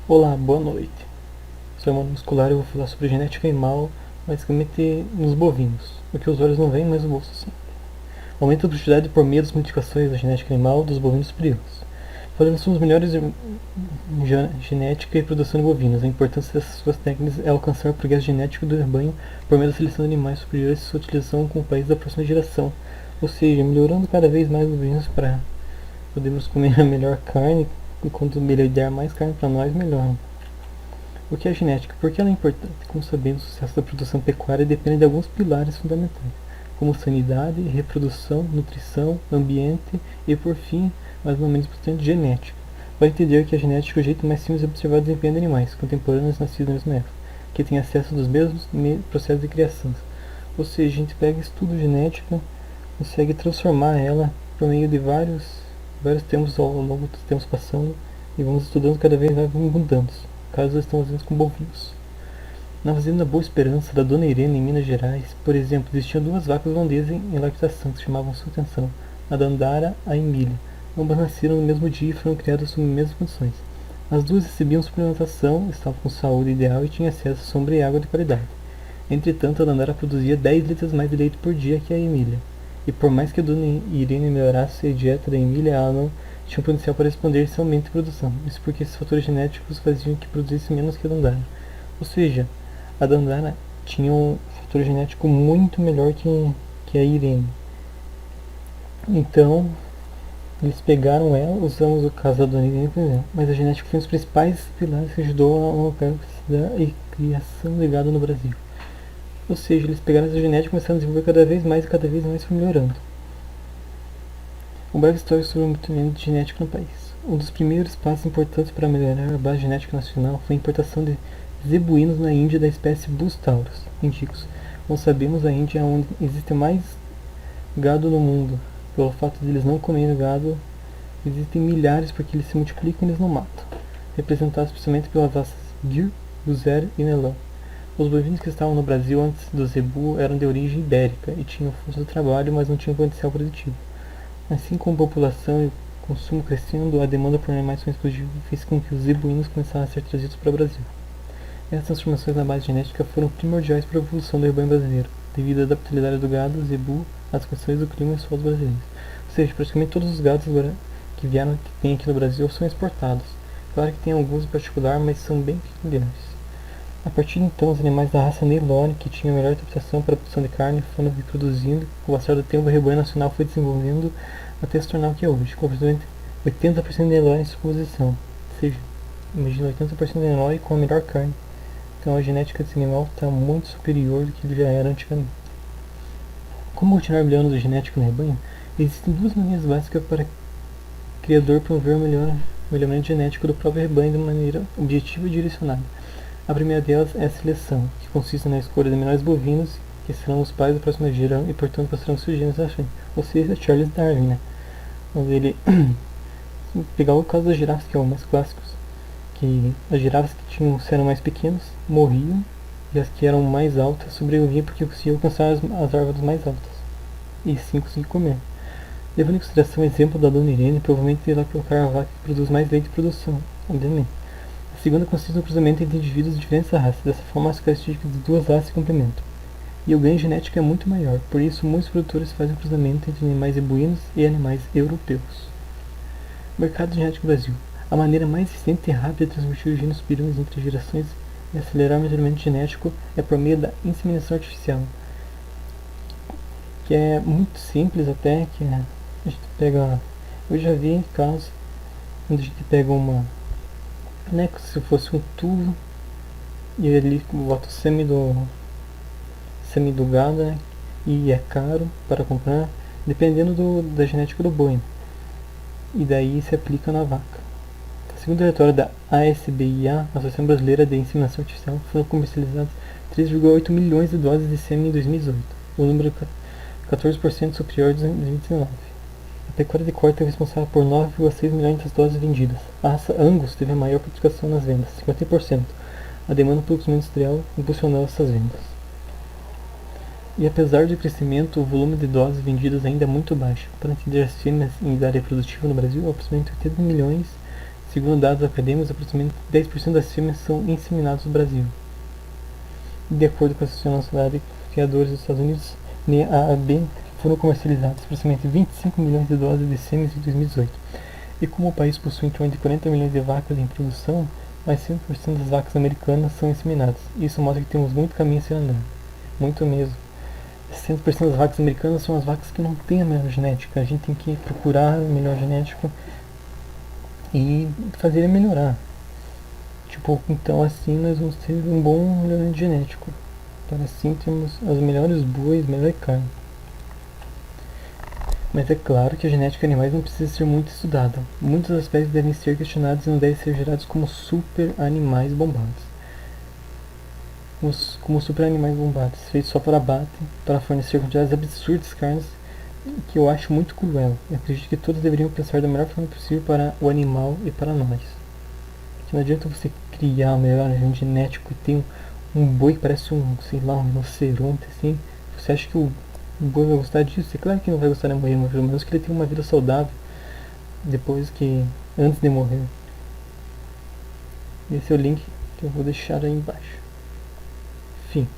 Olá, boa noite. Sou Emmanuel Muscular e vou falar sobre genética animal, basicamente nos bovinos. O que os olhos não veem, mas o bolso sim. Aumenta a produtividade por meio das modificações da genética animal dos bovinos superiores. Falaremos sobre os melhores genética e produção de bovinos. A importância dessas suas técnicas é alcançar o progresso genético do rebanho por meio da seleção de animais superiores e sua utilização com o país da próxima geração. Ou seja, melhorando cada vez mais os bovinos para podermos comer a melhor carne, e quanto melhor der mais carne para nós, melhor. O que é genética? Por que ela é importante? Como sabemos, o sucesso da produção pecuária depende de alguns pilares fundamentais, como sanidade, reprodução, nutrição, ambiente e, por fim, mas não menos importante, genética. Vai entender que a genética é o jeito mais simples de observar o desempenho de animais contemporâneos nascidos na mesma época, que têm acesso aos mesmos processos de criação. Ou seja, a gente pega estudo genética, consegue transformar ela por meio de vários tempos ao longo dos tempos passando e vamos estudando cada vez mais mudando. Casos estão fazendo com bovinos. Na fazenda Boa Esperança, da Dona Irene, em Minas Gerais, por exemplo, existiam duas vacas holandesas em lactação que chamavam sua atenção, a Dandara e a Emília. Ambas nasceram no mesmo dia e foram criadas sob as mesmas condições. As duas recebiam suplementação, estavam com saúde ideal e tinham acesso a sombra e água de qualidade. Entretanto, a Dandara produzia 10 litros mais de leite por dia que a Emília. E por mais que a Dona Irene melhorasse a dieta da Emília, ela não tinha potencial para responder esse aumento de produção. Isso porque esses fatores genéticos faziam que produzisse menos que a Dandara. Ou seja, a Dandara tinha um fator genético muito melhor que a Irene. Então, eles pegaram ela, usamos o caso da Dona Irene, por exemplo, mas a genética foi um dos principais pilares que ajudou a aumentar a criação de gado no Brasil. Ou seja, eles pegaram essa genética e começaram a desenvolver cada vez mais e cada vez mais foi melhorando. Um breve histórico sobre o monitoramento genético no país. Um dos primeiros passos importantes para melhorar a base genética nacional foi a importação de zebuínos na Índia da espécie Bus taurus indicus. Como sabemos, a Índia é onde existe mais gado no mundo. Pelo fato de eles não comerem gado, existem milhares porque eles se multiplicam e eles não matam. Representados principalmente pelas raças Gir, Buzer e Nelã. Os bovinos que estavam no Brasil antes do zebu eram de origem ibérica e tinham força do trabalho, mas não tinham potencial produtivo. Assim como a população e o consumo crescendo, a demanda por animais com exclusivo fez com que os zebuínos começassem a ser trazidos para o Brasil. Essas transformações na base genética foram primordiais para a evolução do rebanho brasileiro, devido à adaptabilidade do gado zebu às condições do clima e solos brasileiros. Ou seja, praticamente todos os gados que tem aqui no Brasil são exportados. Claro que tem alguns em particular, mas são bem peculiares. A partir de então, os animais da raça Nelore, que tinham a melhor adaptação para a produção de carne, foram reproduzindo. Com o passar do tempo, o rebanho nacional foi desenvolvendo até se tornar o que é hoje, com aproximadamente 80% de Nelore em sua composição. Ou seja, imagina 80% de Nelore com a melhor carne. Então a genética desse animal está muito superior do que ele já era antigamente. Como continuar melhorando a genética no rebanho? Existem duas maneiras básicas para o criador promover o melhoramento genético do próprio rebanho de maneira objetiva e direcionada. A primeira delas é a seleção, que consiste na escolha de menores bovinos, que serão os pais da próxima geração e, portanto, passarão seus genes à frente. Ou seja, Charles Darwin, né? Onde ele pegar o caso das girafas, que é o mais clássico, que as girafas que eram mais pequenas morriam e as que eram mais altas sobreviviam porque conseguiam alcançar as árvores mais altas e sim conseguiam comer. Levando em consideração o exemplo da Dona Irene, provavelmente ela colocar a vaca que produz mais leite de produção, obviamente. A segunda consiste no cruzamento entre indivíduos de diferentes raças. Dessa forma, as características de duas raças se complementam. E o ganho genético é muito maior, por isso muitos produtores fazem o cruzamento entre animais zebuínos e animais europeus. Mercado genético no Brasil. A maneira mais eficiente e rápida de transmitir os genes superiores entre gerações e acelerar o melhoramento genético é por meio da inseminação artificial, que é muito simples até, que a gente pega... Eu já vi casos onde a gente pega uma... né, se fosse um tubo e ele bota o sêmen do gado, né, e é caro para comprar, dependendo da genética do boi, e daí se aplica na vaca. Segundo o relatório da ASBIA, Associação Brasileira de Inseminação Artificial, foram comercializadas 3,8 milhões de doses de sêmen em 2018, o número 14% superior de 2019. A pecuária de corte é responsável por 9,6 milhões das doses vendidas. A raça Angus teve a maior participação nas vendas, 50%. A demanda pelo consumo industrial impulsionou essas vendas. E apesar do crescimento, o volume de doses vendidas ainda é muito baixo. Para entender as fêmeas em idade reprodutiva no Brasil, aproximadamente 80 milhões Segundo dados acadêmicos, aproximadamente 10% das fêmeas são inseminadas no Brasil. De acordo com a Associação Nacional de Criadores dos Estados Unidos, (AAB), foram comercializadas aproximadamente 25 milhões de doses de sêmen em 2018. E como o país possui em torno de 40 milhões de vacas em produção, mais 100% das vacas americanas são inseminadas. Isso mostra que temos muito caminho a se andar. Muito mesmo. 100% das vacas americanas são as vacas que não têm a melhor genética. A gente tem que procurar a melhor genética e fazer ele melhorar. Tipo, então assim nós vamos ter um bom melhoramento genético. Para assim termos as melhores bois, melhor carne. Mas é claro que a genética de animais não precisa ser muito estudada. Muitos aspectos devem ser questionados e não devem ser gerados como super animais bombados. Como super animais bombados, feitos só para abate, para fornecer quantidades absurdas de carnes, que eu acho muito cruel. Eu acredito que todos deveriam pensar da melhor forma possível para o animal e para nós. Que não adianta você criar um melhor genético e ter um boi que parece sei lá, um rinoceronte assim. Você acha que o boi vai gostar disso? É claro que não vai gostar de morrer, mas pelo menos que ele tenha uma vida saudável antes de morrer. Esse é o link que eu vou deixar aí embaixo. Fim.